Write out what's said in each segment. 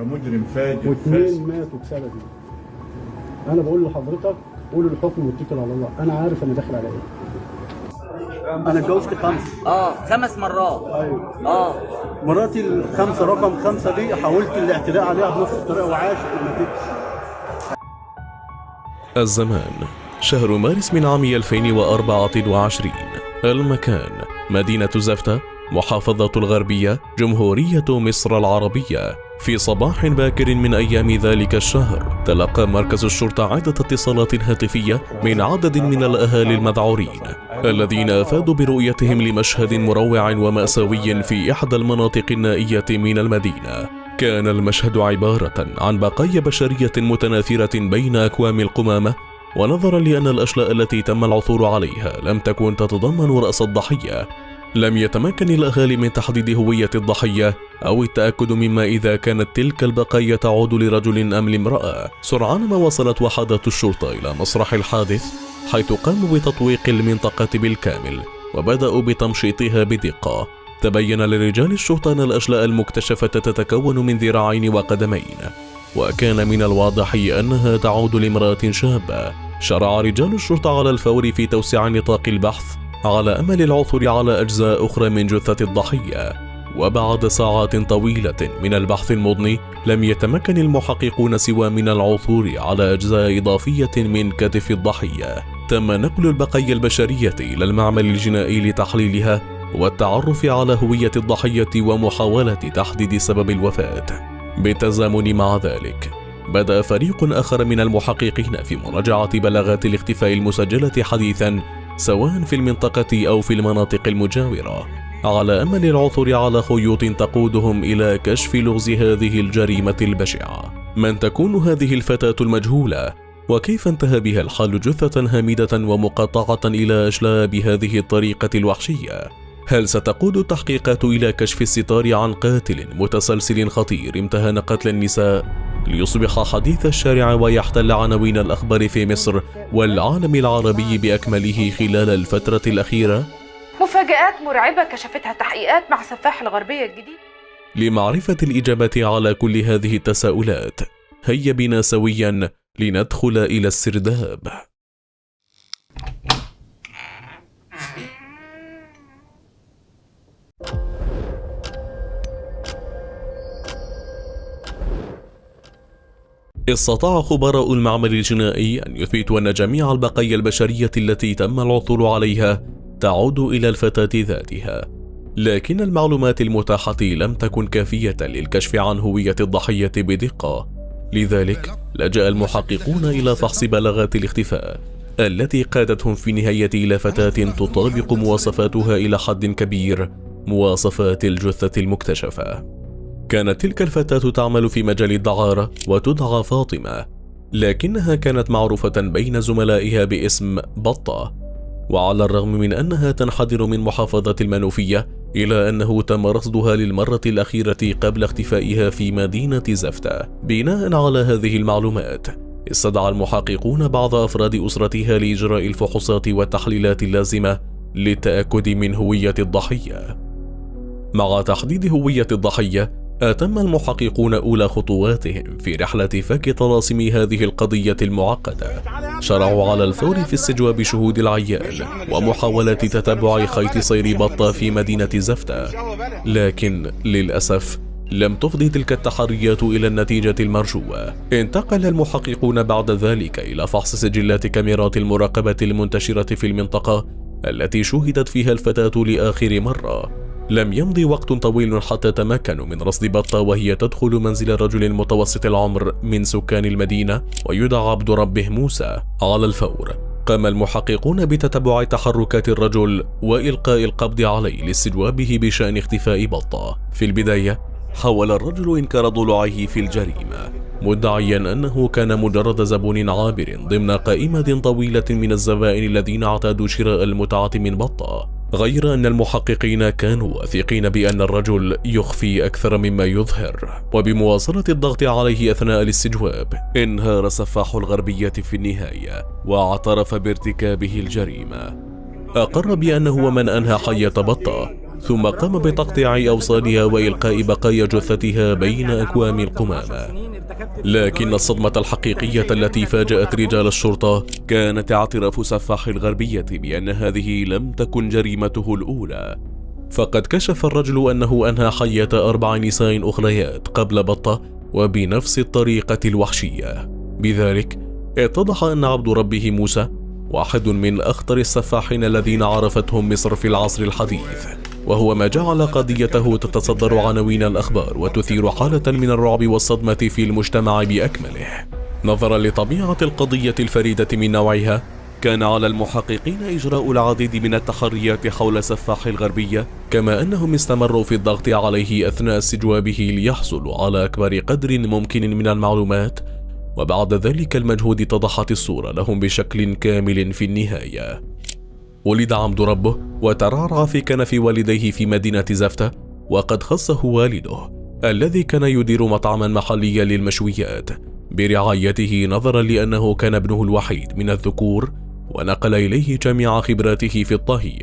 مجرم فاجر واثنين ماتوا بسببي. انا بقول لحضرتك قول الحكم واتكل على الله، انا عارف انا داخل على ايه. انا اتجوزت 5. 5 مرات. ايوه. مراتي الخمسه رقم 5 دي حاولت الاعتداء عليها بنفس الطريقه وعاشت وما ماتتش. الزمان شهر مارس من عام 2024. المكان مدينة زفتة، محافظة الغربية، جمهورية مصر العربية. في صباح باكر من أيام ذلك الشهر تلقى مركز الشرطة عدة اتصالات هاتفية من عدد من الأهالي المذعورين الذين أفادوا برؤيتهم لمشهد مروع ومأساوي في إحدى المناطق النائية من المدينة. كان المشهد عبارة عن بقايا بشرية متناثرة بين أكوام القمامة، ونظرا لأن الأشلاء التي تم العثور عليها لم تكن تتضمن رأس الضحية، لم يتمكن الأهالي من تحديد هوية الضحية أو التأكد مما إذا كانت تلك البقايا تعود لرجل أم لامرأة. سرعان ما وصلت وحدات الشرطة إلى مسرح الحادث، حيث قاموا بتطويق المنطقة بالكامل وبدأوا بتمشيطها بدقة. تبين لرجال الشرطة أن الأشلاء المكتشفة تتكون من ذراعين وقدمين، وكان من الواضح أنها تعود لامرأة شابة. شرع رجال الشرطة على الفور في توسيع نطاق البحث على أمل العثور على أجزاء أخرى من جثة الضحية. وبعد ساعات طويلة من البحث المضني لم يتمكن المحققون سوى من العثور على أجزاء إضافية من كتف الضحية. تم نقل البقايا البشرية إلى المعمل الجنائي لتحليلها والتعرف على هوية الضحية ومحاولة تحديد سبب الوفاة. بالتزامن مع ذلك بدأ فريق آخر من المحققين في مراجعة بلاغات الاختفاء المسجلة حديثا سواء في المنطقة أو في المناطق المجاورة، على أمل العثور على خيوط تقودهم إلى كشف لغز هذه الجريمة البشعة. من تكون هذه الفتاة المجهولة؟ وكيف انتهى بها الحال جثة هامدة ومقطعة إلى أشلاء بهذه الطريقة الوحشية؟ هل ستقود التحقيقات إلى كشف الستار عن قاتل متسلسل خطير امتهن قتل النساء ليصبح حديث الشارع ويحتل عناوين الأخبار في مصر والعالم العربي بأكمله خلال الفترة الأخيرة؟ مفاجآت مرعبة كشفتها التحقيقات مع سفاح الغربية الجديد. لمعرفة الإجابة على كل هذه التساؤلات هيا بنا سويا لندخل إلى السرداب. استطاع خبراء المعمل الجنائي أن يثبتوا أن جميع البقايا البشرية التي تم العثور عليها تعود إلى الفتاة ذاتها، لكن المعلومات المتاحة لم تكن كافية للكشف عن هوية الضحية بدقة. لذلك لجأ المحققون إلى فحص بلاغات الاختفاء التي قادتهم في النهاية إلى فتاة تطابق مواصفاتها إلى حد كبير مواصفات الجثة المكتشفة. كانت تلك الفتاة تعمل في مجال الدعارة وتدعى فاطمة، لكنها كانت معروفة بين زملائها باسم بطة. وعلى الرغم من أنها تنحدر من محافظة المنوفية، إلا أنه تم رصدها للمرة الأخيرة قبل اختفائها في مدينة زفتة. بناء على هذه المعلومات استدعى المحققون بعض أفراد أسرتها لإجراء الفحوصات والتحليلات اللازمة للتأكد من هوية الضحية. مع تحديد هوية الضحية أتم المحققون أولى خطواتهم في رحلة فك طلاسم هذه القضية المعقدة. شرعوا على الفور في استجواب شهود العيان ومحاولة تتبع خيط سير بطة في مدينة زفتة، لكن للأسف لم تفضي تلك التحريات إلى النتيجة المرجوة. انتقل المحققون بعد ذلك إلى فحص سجلات كاميرات المراقبة المنتشرة في المنطقة التي شوهدت فيها الفتاة لآخر مرة. لم يمضي وقت طويل حتى تمكنوا من رصد بطة وهي تدخل منزل رجل متوسط العمر من سكان المدينة ويدعى عبد ربه موسى. على الفور قام المحققون بتتبع تحركات الرجل وإلقاء القبض عليه لاستجوابه بشأن اختفاء بطة. في البداية حاول الرجل إنكار ضلوعه في الجريمة، مدعيا أنه كان مجرد زبون عابر ضمن قائمة طويلة من الزبائن الذين اعتادوا شراء المتعة من بطة، غير أن المحققين كانوا واثقين بأن الرجل يخفي أكثر مما يظهر. وبمواصلة الضغط عليه أثناء الاستجواب انهار سفاح الغربية في النهاية واعترف بارتكابه الجريمة. أقر بأنه من أنهى حية بطة، ثم قام بتقطيع أوصالها وإلقاء بقايا جثتها بين أكوام القمامة. لكن الصدمة الحقيقية التي فاجأت رجال الشرطة كانت اعتراف سفاح الغربية بأن هذه لم تكن جريمته الأولى، فقد كشف الرجل أنه أنهى حياة 4 نساء أخريات قبل بطة وبنفس الطريقة الوحشية. بذلك اتضح أن عبد ربه موسى واحد من أخطر السفاحين الذين عرفتهم مصر في العصر الحديث، وهو ما جعل قضيته تتصدر عناوين الأخبار وتثير حالة من الرعب والصدمة في المجتمع بأكمله. نظرا لطبيعة القضية الفريدة من نوعها، كان على المحققين إجراء العديد من التحريات حول سفاح الغربية، كما أنهم استمروا في الضغط عليه أثناء استجوابه ليحصلوا على أكبر قدر ممكن من المعلومات، وبعد ذلك المجهود اتضحت الصورة لهم بشكل كامل في النهاية. ولد عبد ربه وترعرع في كنف والديه في مدينة زفتة، وقد خصه والده الذي كان يدير مطعما محليا للمشويات برعايته نظرا لأنه كان ابنه الوحيد من الذكور، ونقل إليه جميع خبراته في الطهي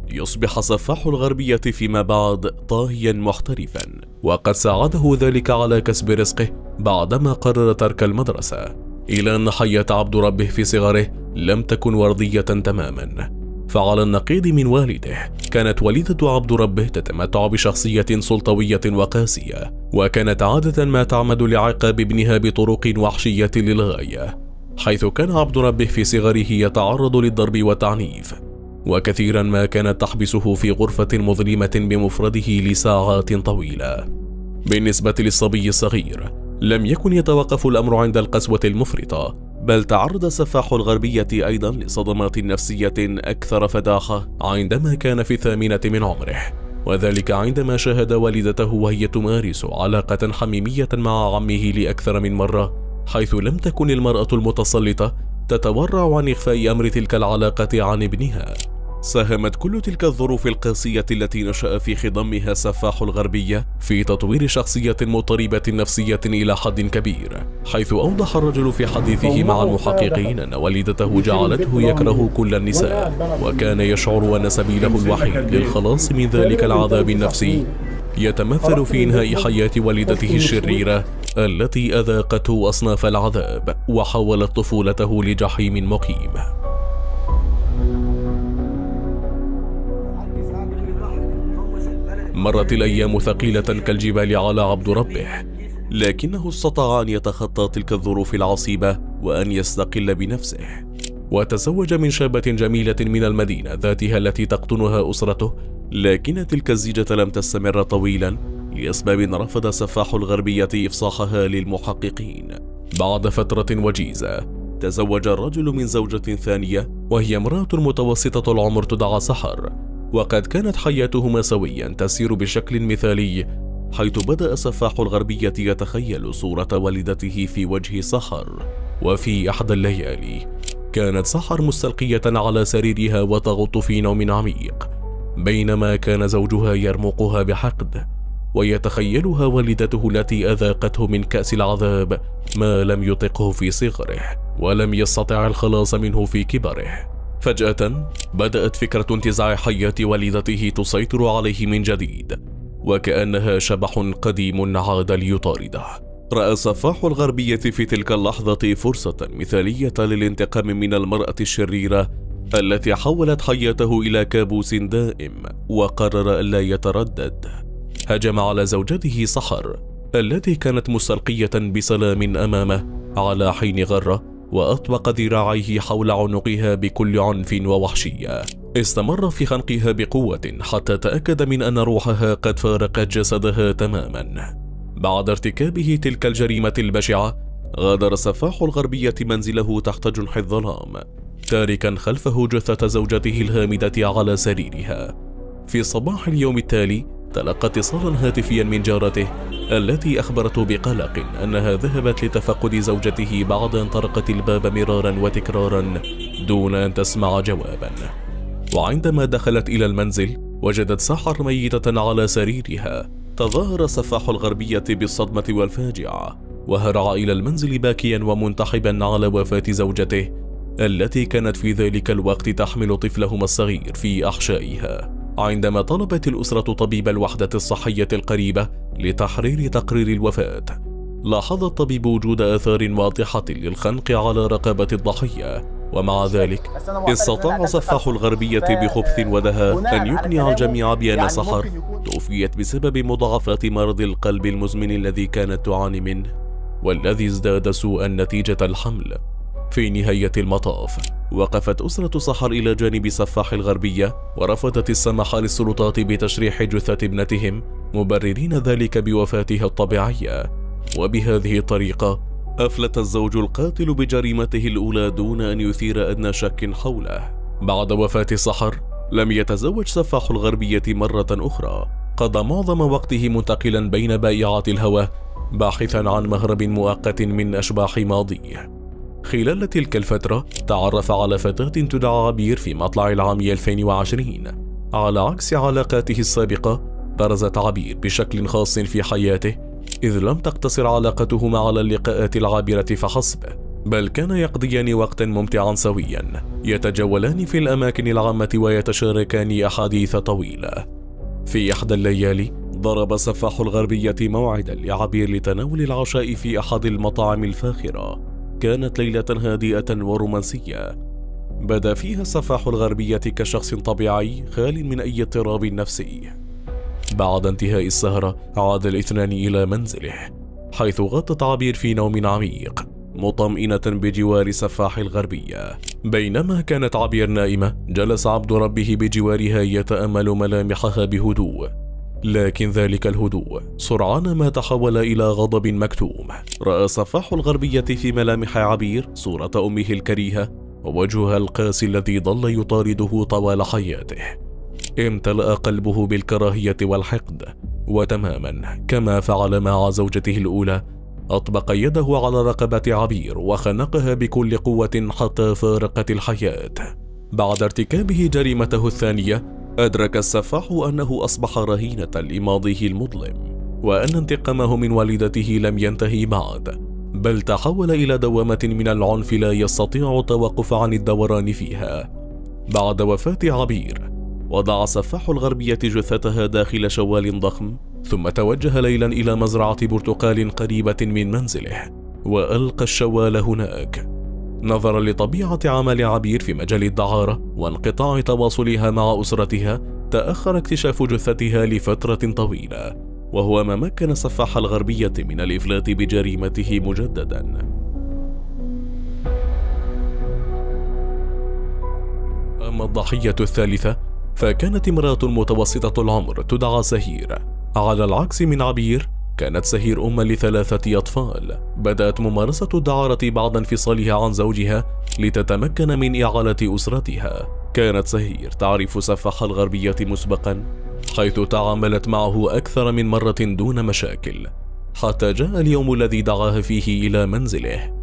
ليصبح سفاح الغربية فيما بعد طاهيا محترفا، وقد ساعده ذلك على كسب رزقه بعدما قرر ترك المدرسة. إلى أن حياة عبد ربه في صغره لم تكن وردية تماما، فعلى النقيض من والده كانت والدة عبد ربه تتمتع بشخصية سلطوية وقاسية، وكانت عادة ما تعمد لعقاب ابنها بطرق وحشية للغاية، حيث كان عبد ربه في صغره يتعرض للضرب والتعنيف، وكثيرا ما كانت تحبسه في غرفة مظلمة بمفرده لساعات طويلة. بالنسبة للصبي الصغير لم يكن يتوقف الأمر عند القسوة المفرطة، بل تعرض سفاح الغربية أيضا لصدمات نفسية أكثر فداحة عندما كان في 8 من عمره، وذلك عندما شاهد والدته وهي تمارس علاقة حميمية مع عمه لأكثر من مرة، حيث لم تكن المرأة المتسلطة تتورع عن إخفاء أمر تلك العلاقة عن ابنها. ساهمت كل تلك الظروف القاسية التي نشأ في خضمها سفاح الغربية في تطوير شخصية مضطربة نفسية إلى حد كبير، حيث أوضح الرجل في حديثه مع المحققين أن والدته جعلته يكره كل النساء، وكان يشعر أن سبيله الوحيد للخلاص من ذلك العذاب النفسي يتمثل في إنهاء حياة والدته الشريرة التي أذاقته أصناف العذاب وحولت طفولته لجحيم مقيم. مرت الأيام ثقيلة كالجبال على عبد ربه، لكنه استطاع أن يتخطى تلك الظروف العصيبة وأن يستقل بنفسه، وتزوج من شابة جميلة من المدينة ذاتها التي تقطنها أسرته، لكن تلك الزيجة لم تستمر طويلا لأسباب رفض سفاح الغربية إفصاحها للمحققين. بعد فترة وجيزة تزوج الرجل من زوجة ثانية، وهي امرأة متوسطة العمر تدعى سحر، وقد كانت حياتهما سويا تسير بشكل مثالي، حيث بدأ سفاح الغربية يتخيل صورة والدته في وجه سحر. وفي إحدى الليالي كانت سحر مستلقية على سريرها وتغط في نوم عميق، بينما كان زوجها يرمقها بحقد ويتخيلها والدته التي أذاقته من كأس العذاب ما لم يطقه في صغره ولم يستطع الخلاص منه في كبره. فجأة بدأت فكرة انتزاع حياة والدته تسيطر عليه من جديد، وكأنها شبح قديم عاد ليطارده. رأى سفاح الغربية في تلك اللحظة فرصة مثالية للانتقام من المرأة الشريرة التي حولت حياته إلى كابوس دائم، وقرر ألا يتردد. هجم على زوجته سحر التي كانت مستلقية بسلام أمامه على حين غرة، وأطبق ذراعيه حول عنقها بكل عنف ووحشية. استمر في خنقها بقوة حتى تأكد من أن روحها قد فارقت جسدها تماما. بعد ارتكابه تلك الجريمة البشعة غادر سفاح الغربية منزله تحت جنح الظلام، تاركا خلفه جثة زوجته الهامدة على سريرها. في صباح اليوم التالي تلقى اتصالا هاتفيا من جارته التي أخبرته بقلق أنها ذهبت لتفقد زوجته بعد أن طرقت الباب مرارا وتكرارا دون أن تسمع جوابا. وعندما دخلت إلى المنزل وجدت سحر ميتة على سريرها. تظاهر سفاح الغربية بالصدمة والفاجعة، وهرع إلى المنزل باكيا ومنتحبا على وفاة زوجته التي كانت في ذلك الوقت تحمل طفلهما الصغير في أحشائها. عندما طلبت الأسرة طبيب الوحدة الصحية القريبة لتحرير تقرير الوفاة. لاحظ الطبيب وجود آثار واضحة للخنق على رقبة الضحية، ومع ذلك استطاع سفاح الغربية بخبث ودهاء أن يقنع الجميع بأن سحر توفيت بسبب مضاعفات مرض القلب المزمن الذي كانت تعاني منه، والذي ازداد سوءا نتيجة الحمل. في نهاية المطاف وقفت أسرة سحر إلى جانب سفاح الغربية، ورفضت السماح للسلطات بتشريح جثة ابنتهم، مبررين ذلك بوفاتها الطبيعية. وبهذه الطريقة أفلت الزوج القاتل بجريمته الأولى دون أن يثير أدنى شك حوله. بعد وفاة سحر لم يتزوج سفاح الغربية مرة أخرى، قضى معظم وقته منتقلا بين بائعات الهوى باحثا عن مهرب مؤقت من أشباح ماضيه. خلال تلك الفترة تعرف على فتاة تدعى عبير في مطلع العام 2020. على عكس علاقاته السابقة، برزت عبير بشكل خاص في حياته، إذ لم تقتصر علاقتهما على اللقاءات العابرة فحسب، بل كان يقضيان وقتا ممتعا سويا، يتجولان في الأماكن العامة ويتشاركان أحاديث طويلة. في إحدى الليالي ضرب سفاح الغربية موعدا لعبير لتناول العشاء في أحد المطاعم الفاخرة. كانت ليلة هادئة ورومانسية، بدا فيها سفاح الغربية كشخص طبيعي خال من أي اضطراب نفسي. بعد انتهاء السهرة عاد الاثنان إلى منزله، حيث غطت عبير في نوم عميق مطمئنة بجوار سفاح الغربية. بينما كانت عبير نائمة، جلس عبد ربه بجوارها يتأمل ملامحها بهدوء، لكن ذلك الهدوء سرعان ما تحول إلى غضب مكتوم. رأى سفاح الغربية في ملامح عبير صورة أمه الكريهة ووجهها القاسي الذي ظل يطارده طوال حياته. امتلأ قلبه بالكراهية والحقد، وتماما كما فعل مع زوجته الأولى أطبق يده على رقبة عبير وخنقها بكل قوة حتى فارقت الحياة. بعد ارتكابه جريمته الثانية، أدرك السفاح أنه أصبح رهينة لماضيه المظلم، وأن انتقامه من والدته لم ينتهي بعد، بل تحول إلى دوامة من العنف لا يستطيع التوقف عن الدوران فيها. بعد وفاة عبير وضع سفاح الغربية جثتها داخل شوال ضخم، ثم توجه ليلا إلى مزرعة برتقال قريبة من منزله وألقى الشوال هناك. نظرا لطبيعة عمل عبير في مجال الدعارة وانقطاع تواصلها مع أسرتها، تأخر اكتشاف جثتها لفترة طويلة، وهو ما مكن سفاح الغربية من الإفلات بجريمته مجددا. أما الضحية الثالثة فكانت امرأة متوسطة العمر تدعى سهير. على العكس من عبير، كانت سهير أم ل3 أطفال. بدأت ممارسة الدعارة بعد انفصالها عن زوجها لتتمكن من إعالة أسرتها. كانت سهير تعرف سفاح الغربية مسبقا، حيث تعاملت معه أكثر من مرة دون مشاكل، حتى جاء اليوم الذي دعاها فيه إلى منزله.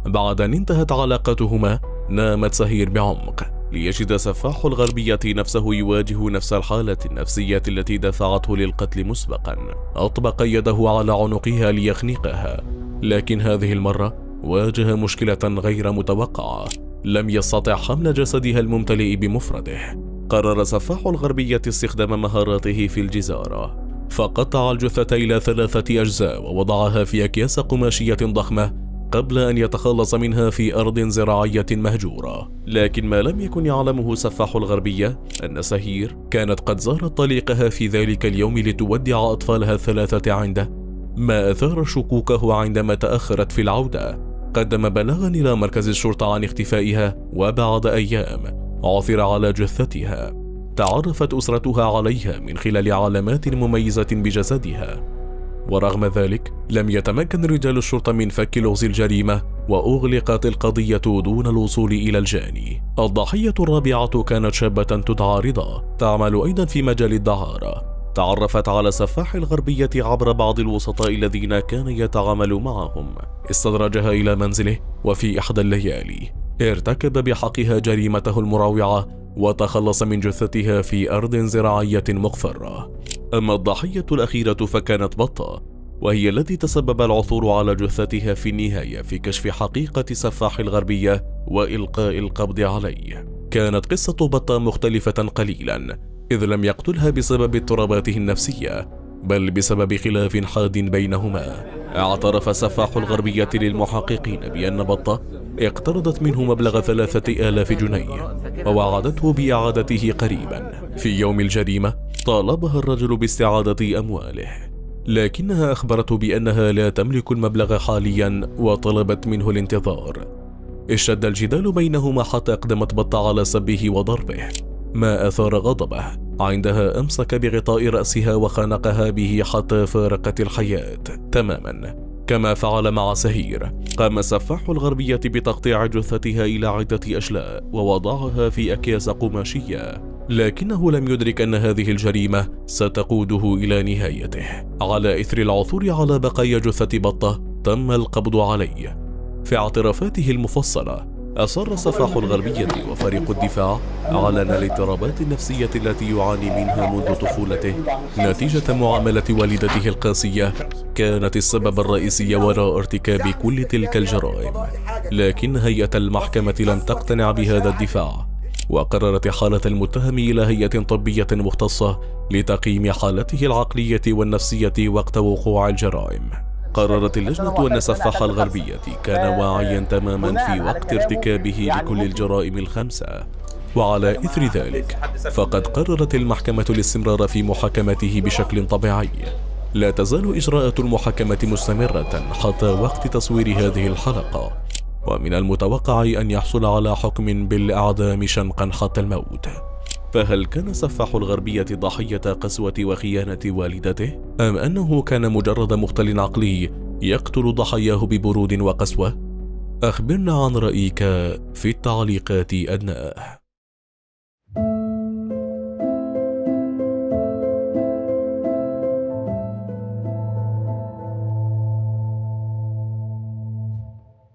بعد أن انتهت علاقتهما، نامت سهير بعمق ليجد سفاح الغربية نفسه يواجه نفس الحالة النفسية التي دفعته للقتل مسبقا. أطبق يده على عنقها ليخنقها، لكن هذه المرة واجه مشكلة غير متوقعة. لم يستطع حمل جسدها الممتلئ بمفرده. قرر سفاح الغربية استخدام مهاراته في الجزارة، فقطع الجثة إلى 3 أجزاء ووضعها في أكياس قماشية ضخمة قبل أن يتخلص منها في أرض زراعية مهجورة. لكن ما لم يكن يعلمه سفاح الغربية أن سهير كانت قد زارت طليقها في ذلك اليوم لتودع أطفالها ال3 عنده، ما أثار شكوكه عندما تأخرت في العودة. قدم بلاغا إلى مركز الشرطة عن اختفائها، وبعد أيام عثر على جثتها. تعرفت أسرتها عليها من خلال علامات مميزة بجسدها، ورغم ذلك لم يتمكن رجال الشرطة من فك لغز الجريمة، وأغلقت القضية دون الوصول إلى الجاني. الضحية الرابعة كانت شابة تدعى رضا، تعمل أيضا في مجال الدعارة. تعرفت على سفاح الغربية عبر بعض الوسطاء الذين كان يتعامل معهم. استدرجها إلى منزله، وفي إحدى الليالي ارتكب بحقها جريمته المروعة وتخلص من جثتها في أرض زراعية مقفرة. أما الضحية الأخيرة فكانت بطة، وهي التي تسبب العثور على جثتها في النهاية في كشف حقيقة سفاح الغربية وإلقاء القبض عليه. كانت قصة بطة مختلفة قليلا، إذ لم يقتلها بسبب اضطراباته النفسية بل بسبب خلاف حاد بينهما. اعترف سفاح الغربية للمحققين بأن بطة اقترضت منه مبلغ 3000 جنيه ووعدته بإعادته قريبا. في يوم الجريمة طالبها الرجل باستعادة أمواله، لكنها أخبرته بأنها لا تملك المبلغ حاليا وطلبت منه الانتظار. اشتد الجدال بينهما حتى أقدمت بطة على سبه وضربه، ما أثار غضبه. عندها أمسك بغطاء رأسها وخنقها به حتى فارقت الحياة تماما. كما فعل مع سهير، قام سفاح الغربية بتقطيع جثتها إلى عدة أشلاء ووضعها في أكياس قماشية، لكنه لم يدرك أن هذه الجريمة ستقوده إلى نهايته. على إثر العثور على بقايا جثة بطة تم القبض عليه. في اعترافاته المفصلة أصر سفاح الغربية وفريق الدفاع على أن الاضطرابات النفسية التي يعاني منها منذ طفولته نتيجة معاملة والدته القاسية كانت السبب الرئيسي وراء ارتكاب كل تلك الجرائم. لكن هيئة المحكمة لم تقتنع بهذا الدفاع، وقررت حالة المتهم إلى هيئة طبية مختصة لتقييم حالته العقلية والنفسية وقت وقوع الجرائم. قررت اللجنة أن سفاح الغربية كان واعيا تماما في وقت ارتكابه لكل الجرائم الخمسة، وعلى إثر ذلك فقد قررت المحكمة الاستمرار في محاكمته بشكل طبيعي. لا تزال إجراءات المحاكمة مستمرة حتى وقت تصوير هذه الحلقة، ومن المتوقع أن يحصل على حكم بالإعدام شنقا حتى الموت. فهل كان سفاح الغربية ضحية قسوة وخيانة والدته؟ أم أنه كان مجرد مختل عقلي يقتل ضحاياه ببرود وقسوة؟ أخبرنا عن رأيك في التعليقات أدناه.